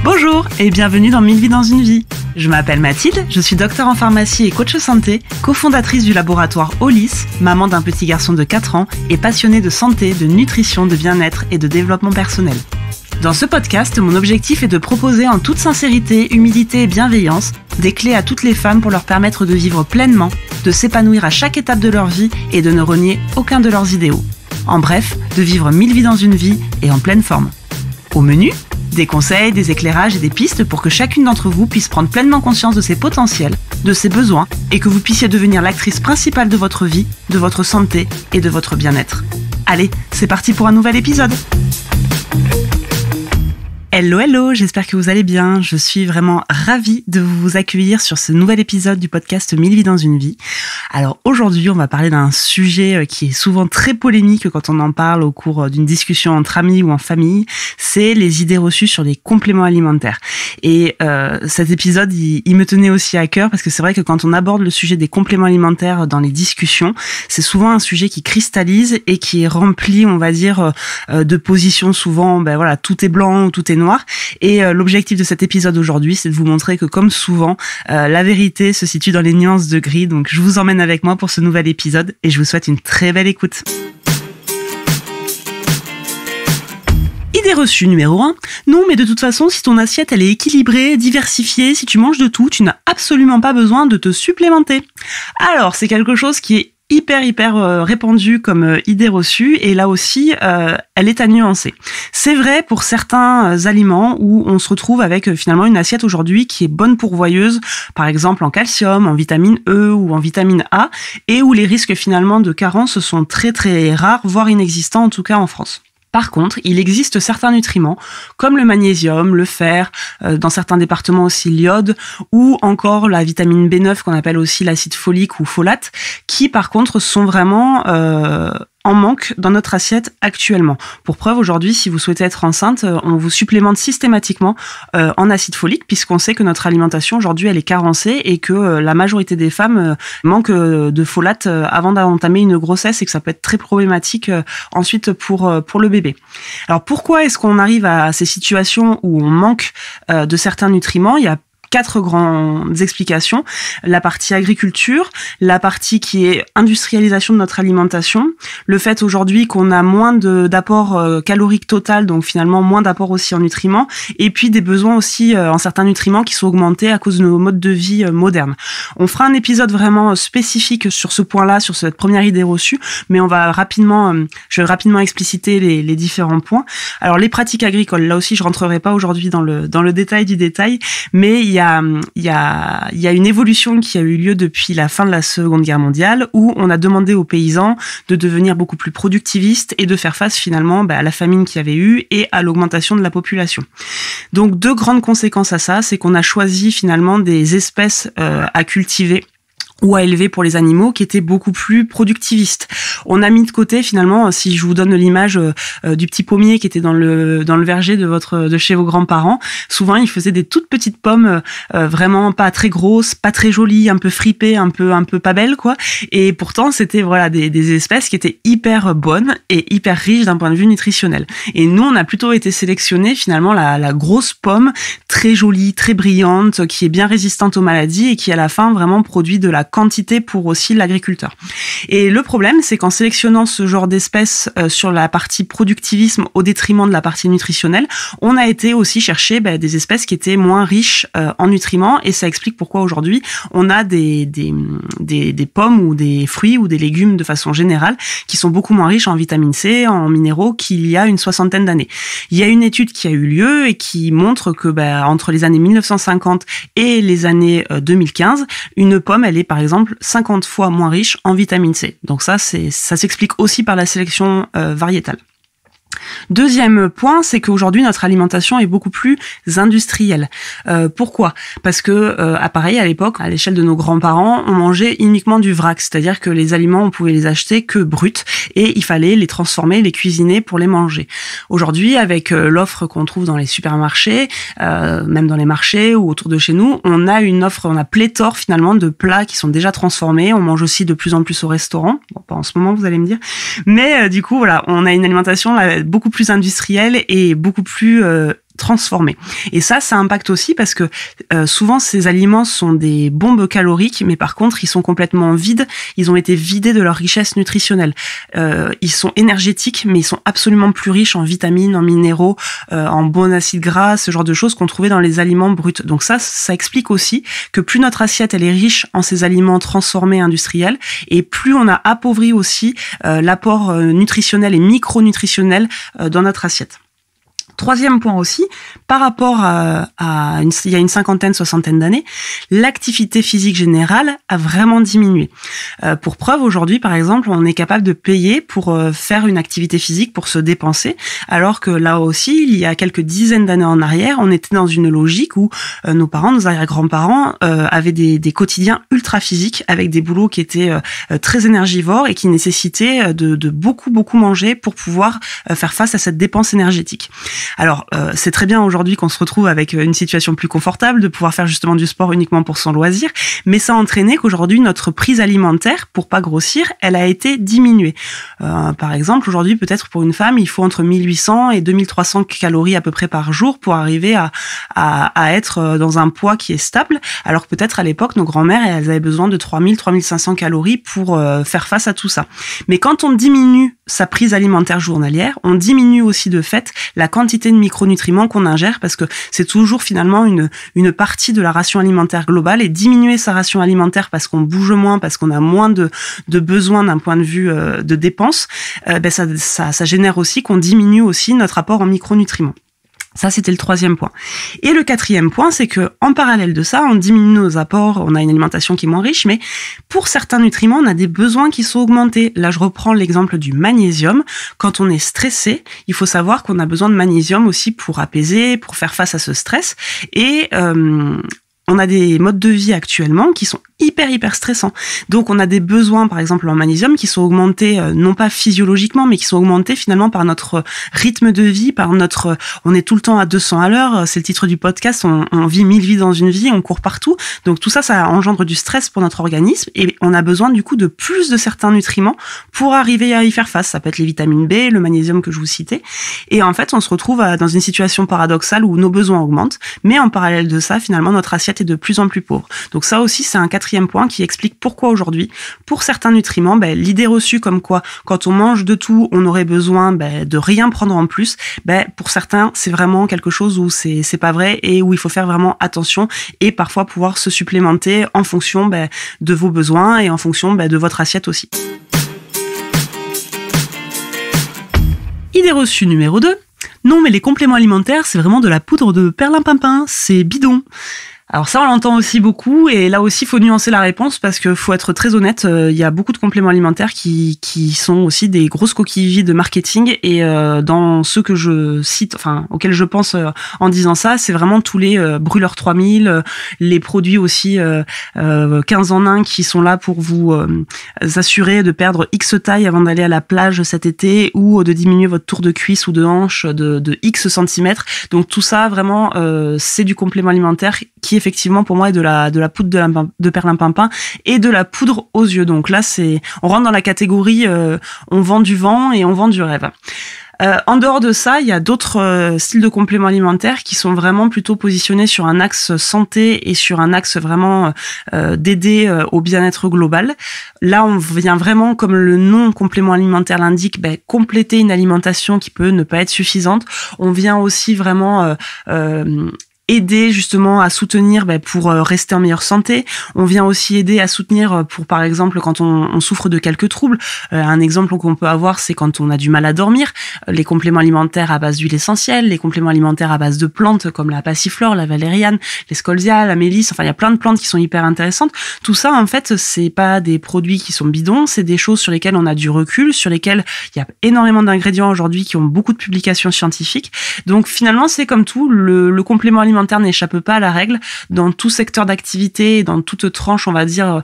Bonjour et bienvenue dans 1000 vies dans une vie. Je m'appelle Mathilde, je suis docteure en pharmacie et coach santé, cofondatrice du laboratoire Olis, maman d'un petit garçon de 4 ans et passionnée de santé, de nutrition, de bien-être et de développement personnel. Dans ce podcast, mon objectif est de proposer en toute sincérité, humilité et bienveillance des clés à toutes les femmes pour leur permettre de vivre pleinement, de s'épanouir à chaque étape de leur vie et de ne renier aucun de leurs idéaux. En bref, de vivre 1000 vies dans une vie et en pleine forme. Au menu, des conseils, des éclairages et des pistes pour que chacune d'entre vous puisse prendre pleinement conscience de ses potentiels, de ses besoins et que vous puissiez devenir l'actrice principale de votre vie, de votre santé et de votre bien-être. Allez, c'est parti pour un nouvel épisode. Hello, j'espère que vous allez bien. Je suis vraiment ravie de vous accueillir sur ce nouvel épisode du podcast 1000 vies dans une vie. Alors aujourd'hui, on va parler d'un sujet qui est souvent très polémique quand on en parle au cours d'une discussion entre amis ou en famille. C'est les idées reçues sur les compléments alimentaires. Et cet épisode, il me tenait aussi à cœur parce que c'est vrai que quand on aborde le sujet des compléments alimentaires dans les discussions, c'est souvent un sujet qui cristallise et qui est rempli, on va dire, de positions souvent, tout est blanc ou tout est noir. Et l'objectif de cet épisode aujourd'hui, c'est de vous montrer que comme souvent, la vérité se situe dans les nuances de gris. Donc je vous emmène avec moi pour ce nouvel épisode et je vous souhaite une très belle écoute. Idée reçue numéro 1. Non, mais de toute façon, si ton assiette elle est équilibrée, diversifiée, si tu manges de tout, tu n'as absolument pas besoin de te supplémenter. Alors, c'est quelque chose qui est hyper répandue comme idée reçue et là aussi elle est à nuancer. C'est vrai pour certains aliments où on se retrouve avec finalement une assiette aujourd'hui qui est bonne pourvoyeuse, par exemple en calcium, en vitamine E ou en vitamine A, et où les risques finalement de carence sont très rares, voire inexistants en tout cas en France. Par contre, il existe certains nutriments, comme le magnésium, le fer, dans certains départements aussi l'iode, ou encore la vitamine B9 qu'on appelle aussi l'acide folique ou folate, qui par contre sont vraiment en manque dans notre assiette actuellement. Pour preuve, aujourd'hui, si vous souhaitez être enceinte, on vous supplémente systématiquement en acide folique, puisqu'on sait que notre alimentation aujourd'hui, elle est carencée et que la majorité des femmes manquent de folate avant d'entamer une grossesse et que ça peut être très problématique ensuite pour le bébé. Alors pourquoi est-ce qu'on arrive à ces situations où on manque de certains nutriments ? Il y a 4 grandes explications. La partie agriculture, la partie qui est industrialisation de notre alimentation, le fait aujourd'hui qu'on a moins d'apport calorique total, donc finalement moins d'apport aussi en nutriments, et puis des besoins aussi en certains nutriments qui sont augmentés à cause de nos modes de vie modernes. On fera un épisode vraiment spécifique sur ce point-là, sur cette première idée reçue, mais je vais rapidement expliciter les différents points. Alors les pratiques agricoles, là aussi je rentrerai pas aujourd'hui dans le détail du détail, mais il y a une évolution qui a eu lieu depuis la fin de la Seconde Guerre mondiale où on a demandé aux paysans de devenir beaucoup plus productivistes et de faire face finalement à la famine qu'il y avait eu et à l'augmentation de la population. Donc 2 grandes conséquences à ça, c'est qu'on a choisi finalement des espèces à cultiver ou à élever pour les animaux qui étaient beaucoup plus productivistes. On a mis de côté finalement, si je vous donne l'image du petit pommier qui était dans le verger de chez vos grands-parents, souvent ils faisaient des toutes petites pommes vraiment pas très grosses, pas très jolies, un peu fripées, un peu pas belles quoi. Et pourtant c'était des espèces qui étaient hyper bonnes et hyper riches d'un point de vue nutritionnel. Et nous on a plutôt été sélectionnés finalement la grosse pomme très jolie, très brillante, qui est bien résistante aux maladies et qui à la fin vraiment produit de la quantité pour aussi l'agriculteur. Et le problème, c'est qu'en sélectionnant ce genre d'espèces sur la partie productivisme au détriment de la partie nutritionnelle, on a été aussi chercher des espèces qui étaient moins riches en nutriments et ça explique pourquoi aujourd'hui on a des pommes ou des fruits ou des légumes de façon générale qui sont beaucoup moins riches en vitamine C, en minéraux qu'il y a une 60aine d'années. Il y a une étude qui a eu lieu et qui montre que entre les années 1950 et les années 2015, une pomme, elle est par exemple 50 fois moins riche en vitamine C. Donc ça s'explique aussi par la sélection variétale. Deuxième point, c'est qu'aujourd'hui notre alimentation est beaucoup plus industrielle. Pourquoi ? Parce que pareil, à l'époque, à l'échelle de nos grands-parents, on mangeait uniquement du vrac, c'est-à-dire que les aliments on pouvait les acheter que bruts et il fallait les transformer, les cuisiner pour les manger. Aujourd'hui, avec l'offre qu'on trouve dans les supermarchés, même dans les marchés ou autour de chez nous, on a pléthore finalement de plats qui sont déjà transformés. On mange aussi de plus en plus au restaurant. Bon, pas en ce moment, vous allez me dire, mais du coup voilà, on a une alimentation là, beaucoup plus industrielle et beaucoup plus transformés. Et ça impacte aussi parce que souvent ces aliments sont des bombes caloriques, mais par contre ils sont complètement vides, ils ont été vidés de leur richesse nutritionnelle. Ils sont énergétiques, mais ils sont absolument plus riches en vitamines, en minéraux, en bons acides gras, ce genre de choses qu'on trouvait dans les aliments bruts. Donc ça explique aussi que plus notre assiette elle est riche en ces aliments transformés industriels, et plus on a appauvri aussi l'apport nutritionnel et micronutritionnel dans notre assiette. Troisième point aussi, par rapport il y a une cinquantaine, soixantaine d'années, l'activité physique générale a vraiment diminué. Pour preuve, aujourd'hui, par exemple, on est capable de payer pour faire une activité physique, pour se dépenser, alors que là aussi, il y a quelques dizaines d'années en arrière, on était dans une logique où nos parents, nos arrière-grands-parents avaient des quotidiens ultra physiques, avec des boulots qui étaient très énergivores et qui nécessitaient de beaucoup manger pour pouvoir faire face à cette dépense énergétique. Alors, c'est très bien aujourd'hui qu'on se retrouve avec une situation plus confortable, de pouvoir faire justement du sport uniquement pour son loisir, mais ça a entraîné qu'aujourd'hui, notre prise alimentaire, pour pas grossir, elle a été diminuée. Par exemple, aujourd'hui, peut-être pour une femme, il faut entre 1800 et 2300 calories à peu près par jour pour arriver à être dans un poids qui est stable, alors que peut-être à l'époque, nos grands-mères, elles avaient besoin de 3000, 3500 calories pour faire face à tout ça. Mais quand on diminue sa prise alimentaire journalière, on diminue aussi de fait la quantité de micronutriments qu'on ingère, parce que c'est toujours finalement une partie de la ration alimentaire globale, et diminuer sa ration alimentaire parce qu'on bouge moins, parce qu'on a moins de besoins d'un point de vue de dépenses, ça génère aussi qu'on diminue aussi notre apport en micronutriments. Ça, c'était le troisième point. Et le quatrième point, c'est que en parallèle de ça, on diminue nos apports, on a une alimentation qui est moins riche, mais pour certains nutriments, on a des besoins qui sont augmentés. Là, je reprends l'exemple du magnésium. Quand on est stressé, il faut savoir qu'on a besoin de magnésium aussi pour apaiser, pour faire face à ce stress. Et on a des modes de vie actuellement qui sont hyper stressants. Donc on a des besoins, par exemple en magnésium, qui sont augmentés non pas physiologiquement, mais qui sont augmentés finalement par notre rythme de vie, on est tout le temps à 200 à l'heure, c'est le titre du podcast, on vit 1000 vies dans une vie, on court partout. Donc tout ça engendre du stress pour notre organisme, et on a besoin du coup de plus de certains nutriments pour arriver à y faire face. Ça peut être les vitamines B, le magnésium que je vous citais. Et en fait, on se retrouve dans une situation paradoxale où nos besoins augmentent, mais en parallèle de ça, finalement, notre assiette est de plus en plus pauvre. Donc ça aussi, c'est un quatrième point qui explique pourquoi aujourd'hui, pour certains nutriments, l'idée reçue comme quoi, quand on mange de tout, on aurait besoin de rien prendre en plus, pour certains, c'est vraiment quelque chose où c'est pas vrai, et où il faut faire vraiment attention, et parfois pouvoir se supplémenter en fonction de vos besoins et en fonction de votre assiette aussi. Idée reçue numéro 2. Non, mais les compléments alimentaires, c'est vraiment de la poudre de perlimpinpin, c'est bidon. Alors ça, on l'entend aussi beaucoup, et là aussi, il faut nuancer la réponse, parce que faut être très honnête, il y a beaucoup de compléments alimentaires qui sont aussi des grosses coquilles vides de marketing, et dans ceux que je cite, auxquels je pense en disant ça, c'est vraiment tous les brûleurs 3000, les produits aussi 15 en 1 qui sont là pour vous assurer de perdre X taille avant d'aller à la plage cet été, ou de diminuer votre tour de cuisse ou de hanche de X centimètres. Donc tout ça, vraiment, c'est du complément alimentaire qui effectivement pour moi est de la poudre de perlimpinpin et de la poudre aux yeux. Donc là, on rentre dans la catégorie on vend du vent et on vend du rêve. En dehors de ça, il y a d'autres styles de compléments alimentaires qui sont vraiment plutôt positionnés sur un axe santé et sur un axe vraiment d'aider au bien-être global. Là, on vient vraiment, comme le nom complément alimentaire l'indique, compléter une alimentation qui peut ne pas être suffisante. On vient aussi vraiment aider justement à soutenir pour rester en meilleure santé. On vient aussi aider à soutenir pour, par exemple, quand on souffre de quelques troubles. Un exemple qu'on peut avoir, c'est quand on a du mal à dormir. Les compléments alimentaires à base d'huile essentielle, les compléments alimentaires à base de plantes comme la passiflore, la valériane, l'escolzia, la mélisse. Enfin, il y a plein de plantes qui sont hyper intéressantes. Tout ça, en fait, c'est pas des produits qui sont bidons, c'est des choses sur lesquelles on a du recul, sur lesquelles il y a énormément d'ingrédients aujourd'hui qui ont beaucoup de publications scientifiques. Donc finalement, c'est comme tout, le complément alimentaire n'échappe pas à la règle dans tout secteur d'activité, dans toute tranche, on va dire,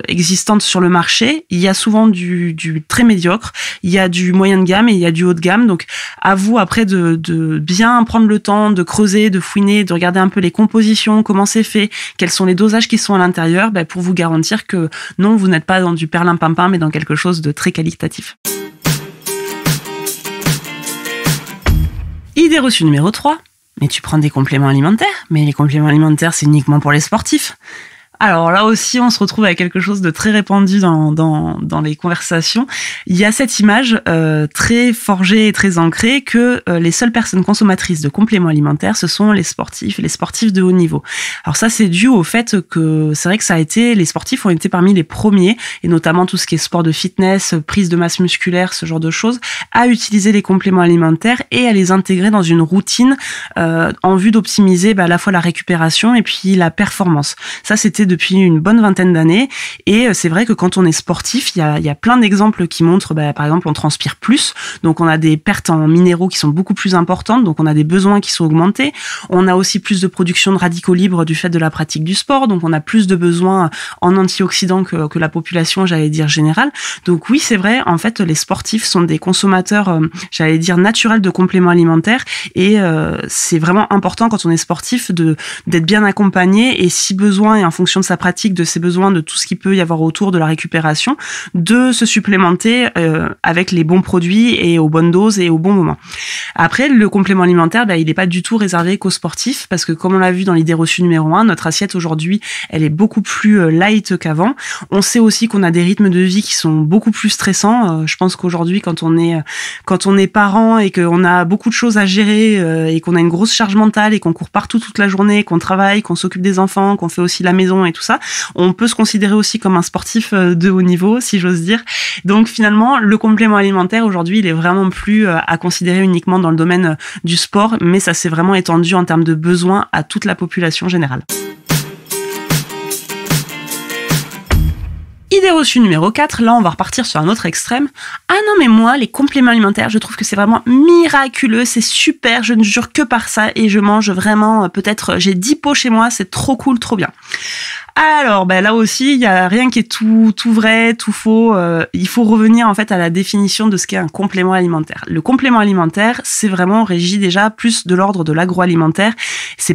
existante sur le marché. Il y a souvent du très médiocre, il y a du moyen de gamme et il y a du haut de gamme. Donc, à vous après de bien prendre le temps, de creuser, de fouiner, de regarder un peu les compositions, comment c'est fait, quels sont les dosages qui sont à l'intérieur, pour vous garantir que non, vous n'êtes pas dans du perlimpinpin, mais dans quelque chose de très qualitatif. Idée reçue numéro 3. Mais tu prends des compléments alimentaires, mais les compléments alimentaires, c'est uniquement pour les sportifs. Alors là aussi, on se retrouve avec quelque chose de très répandu dans les conversations. Il y a cette image très forgée et très ancrée que les seules personnes consommatrices de compléments alimentaires, ce sont les sportifs de haut niveau. Alors ça, c'est dû au fait que c'est vrai que les sportifs ont été parmi les premiers, et notamment tout ce qui est sport de fitness, prise de masse musculaire, ce genre de choses, à utiliser les compléments alimentaires et à les intégrer dans une routine en vue d'optimiser à la fois la récupération et puis la performance. Ça, c'était depuis une bonne vingtaine d'années, et c'est vrai que quand on est sportif, il y a plein d'exemples qui montrent, par exemple, on transpire plus, donc on a des pertes en minéraux qui sont beaucoup plus importantes, donc on a des besoins qui sont augmentés, on a aussi plus de production de radicaux libres du fait de la pratique du sport, donc on a plus de besoins en antioxydants que la population, j'allais dire, générale. Donc oui, c'est vrai, en fait, les sportifs sont des consommateurs, j'allais dire, naturels de compléments alimentaires, et c'est vraiment important quand on est sportif d'être bien accompagné, et si besoin, et en fonction de sa pratique, de ses besoins, de tout ce qu'il peut y avoir autour de la récupération, de se supplémenter avec les bons produits et aux bonnes doses et au bon moment. Après, le complément alimentaire, il n'est pas du tout réservé qu'aux sportifs, parce que comme on l'a vu dans l'idée reçue numéro 1, notre assiette aujourd'hui, elle est beaucoup plus light qu'avant. On sait aussi qu'on a des rythmes de vie qui sont beaucoup plus stressants. Je pense qu'aujourd'hui, quand on est parent et qu'on a beaucoup de choses à gérer et qu'on a une grosse charge mentale et qu'on court partout toute la journée, qu'on travaille, qu'on s'occupe des enfants, qu'on fait aussi la maison et tout ça, on peut se considérer aussi comme un sportif de haut niveau, si j'ose dire. Donc finalement, le complément alimentaire aujourd'hui, il est vraiment plus à considérer uniquement dans le domaine du sport, mais ça s'est vraiment étendu en termes de besoins à toute la population générale. Idée reçue numéro 4, là on va repartir sur un autre extrême. Ah non mais moi, les compléments alimentaires, je trouve que c'est vraiment miraculeux, c'est super, je ne jure que par ça et je mange vraiment, peut-être j'ai 10 pots chez moi, c'est trop cool, trop bien. Alors, là aussi, il y a rien qui est tout vrai, tout faux. Il faut revenir en fait à la définition de ce qu'est un complément alimentaire. Le complément alimentaire, c'est vraiment régi déjà plus de l'ordre de l'agroalimentaire.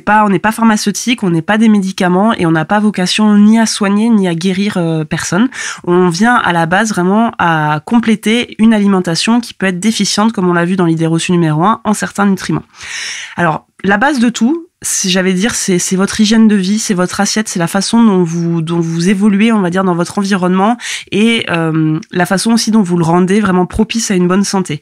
On n'est pas pharmaceutique, on n'est pas des médicaments et on n'a pas vocation ni à soigner ni à guérir personne. On vient à la base vraiment à compléter une alimentation qui peut être déficiente, comme on l'a vu dans l'idée reçue numéro 1, en certains nutriments. Alors, la base de tout, c'est votre hygiène de vie, c'est votre assiette, c'est la façon dont vous évoluez, on va dire, dans votre environnement et la façon aussi dont vous le rendez vraiment propice à une bonne santé.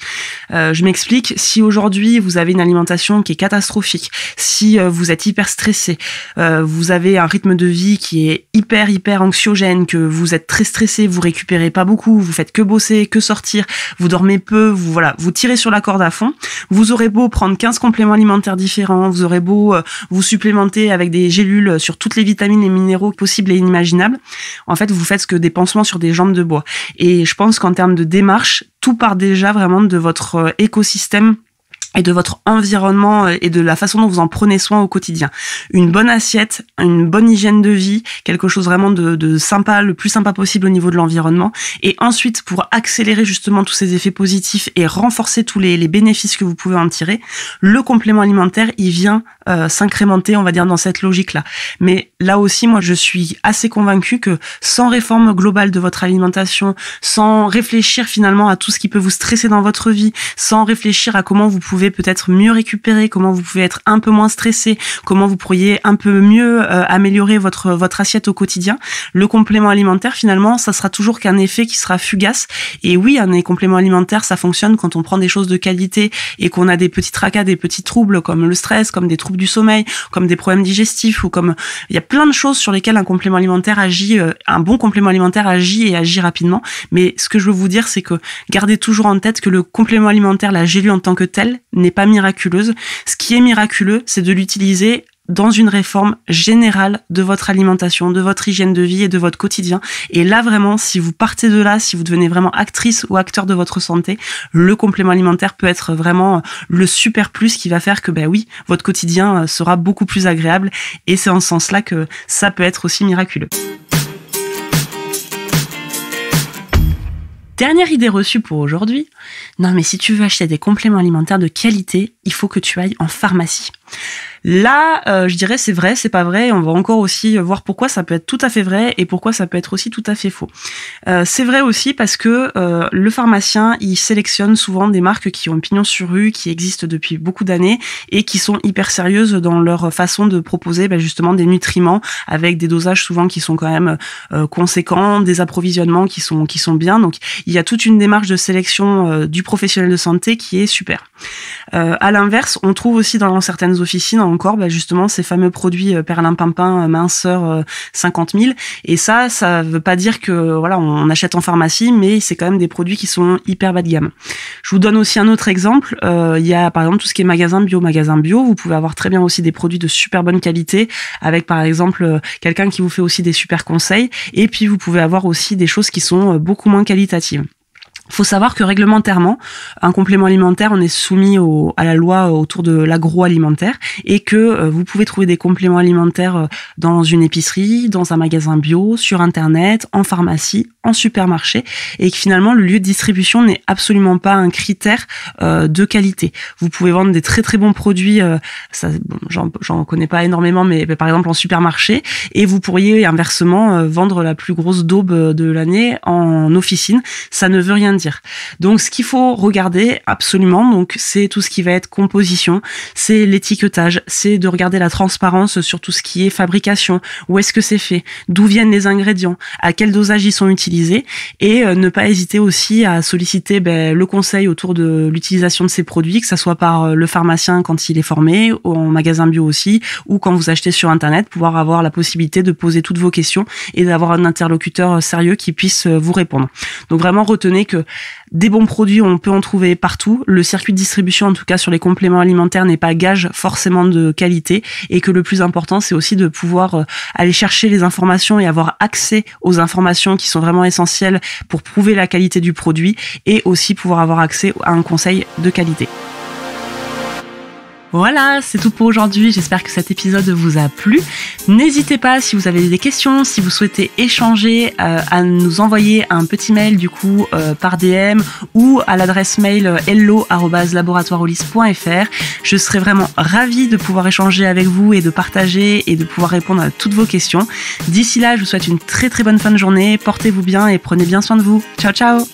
Je m'explique, si aujourd'hui vous avez une alimentation qui est catastrophique, si vous êtes hyper stressé, vous avez un rythme de vie qui est hyper anxiogène, que vous êtes très stressé, vous récupérez pas beaucoup, vous faites que bosser, que sortir, vous dormez peu, vous tirez sur la corde à fond, vous aurez beau prendre 15 compléments alimentaires différents, vous aurez beau vous supplémentez avec des gélules sur toutes les vitamines et minéraux possibles et inimaginables. En fait, vous faites que des pansements sur des jambes de bois. Et je pense qu'en termes de démarche, tout part déjà vraiment de votre écosystème et de votre environnement et de la façon dont vous en prenez soin au quotidien. Une bonne assiette, une bonne hygiène de vie, quelque chose vraiment de sympa, le plus sympa possible au niveau de l'environnement. Et ensuite, pour accélérer justement tous ces effets positifs et renforcer tous les bénéfices que vous pouvez en tirer, le complément alimentaire, il vient s'incrémenter, on va dire, dans cette logique-là. Mais là aussi, moi, je suis assez convaincue que sans réforme globale de votre alimentation, sans réfléchir finalement à tout ce qui peut vous stresser dans votre vie, sans réfléchir à comment vous pouvez peut-être mieux récupérer, comment vous pouvez être un peu moins stressé, comment vous pourriez un peu mieux améliorer votre assiette au quotidien, le complément alimentaire, finalement, ça sera toujours qu'un effet qui sera fugace. Et oui, un complément alimentaire, ça fonctionne quand on prend des choses de qualité et qu'on a des petits tracas, des petits troubles comme le stress, comme des troubles du sommeil, comme des problèmes digestifs ou comme il y a plein de choses sur lesquelles un complément alimentaire agit, un bon complément alimentaire agit rapidement. Mais ce que je veux vous dire, c'est que gardez toujours en tête que le complément alimentaire, la gélule en tant que telle, n'est pas miraculeuse. Ce qui est miraculeux, c'est de l'utiliser dans une réforme générale de votre alimentation, de votre hygiène de vie et de votre quotidien. Et là, vraiment, si vous partez de là, si vous devenez vraiment actrice ou acteur de votre santé, le complément alimentaire peut être vraiment le super plus qui va faire que, oui, votre quotidien sera beaucoup plus agréable. Et c'est en ce sens-là que ça peut être aussi miraculeux. Dernière idée reçue pour aujourd'hui. Non, mais si tu veux acheter des compléments alimentaires de qualité, il faut que tu ailles en pharmacie. Là, je dirais c'est vrai, c'est pas vrai. On va encore aussi voir pourquoi ça peut être tout à fait vrai et pourquoi ça peut être aussi tout à fait faux. C'est vrai aussi parce que le pharmacien, il sélectionne souvent des marques qui ont pignon sur rue, qui existent depuis beaucoup d'années et qui sont hyper sérieuses dans leur façon de proposer justement des nutriments avec des dosages souvent qui sont quand même conséquents, des approvisionnements qui sont bien. Donc il y a toute une démarche de sélection du professionnel de santé qui est super. À l'inverse, on trouve aussi dans certaines officines encore justement ces fameux produits perlimpinpin minceur 50 000 et ça veut pas dire que voilà on achète en pharmacie, mais c'est quand même des produits qui sont hyper bas de gamme. Je vous donne aussi un autre exemple, il y a par exemple tout ce qui est magasin bio, vous pouvez avoir très bien aussi des produits de super bonne qualité avec par exemple quelqu'un qui vous fait aussi des super conseils, et puis vous pouvez avoir aussi des choses qui sont beaucoup moins qualitatives. Faut savoir que réglementairement, un complément alimentaire, on est soumis à la loi autour de l'agroalimentaire et que vous pouvez trouver des compléments alimentaires dans une épicerie, dans un magasin bio, sur Internet, en pharmacie, en supermarché, et que finalement le lieu de distribution n'est absolument pas un critère de qualité. Vous pouvez vendre des très très bons produits, j'en connais pas énormément, mais par exemple en supermarché, et vous pourriez inversement vendre la plus grosse daube de l'année en officine. Ça ne veut rien dire. Donc ce qu'il faut regarder absolument, donc c'est tout ce qui va être composition, c'est l'étiquetage, c'est de regarder la transparence sur tout ce qui est fabrication, où est-ce que c'est fait, d'où viennent les ingrédients, à quel dosage ils sont utilisés, et ne pas hésiter aussi à solliciter le conseil autour de l'utilisation de ces produits, que ça soit par le pharmacien quand il est formé, ou en magasin bio aussi, ou quand vous achetez sur Internet, pouvoir avoir la possibilité de poser toutes vos questions et d'avoir un interlocuteur sérieux qui puisse vous répondre. Donc vraiment retenez que des bons produits, on peut en trouver partout. Le circuit de distribution, en tout cas sur les compléments alimentaires, n'est pas gage forcément de qualité, et que le plus important, c'est aussi de pouvoir aller chercher les informations et avoir accès aux informations qui sont vraiment essentielles pour prouver la qualité du produit, et aussi pouvoir avoir accès à un conseil de qualité. Voilà, c'est tout pour aujourd'hui. J'espère que cet épisode vous a plu. N'hésitez pas, si vous avez des questions, si vous souhaitez échanger, à nous envoyer un petit mail par DM ou à l'adresse mail hello@laboratoireolis.fr. Je serai vraiment ravie de pouvoir échanger avec vous et de partager et de pouvoir répondre à toutes vos questions. D'ici là, je vous souhaite une très très bonne fin de journée. Portez-vous bien et prenez bien soin de vous. Ciao ciao.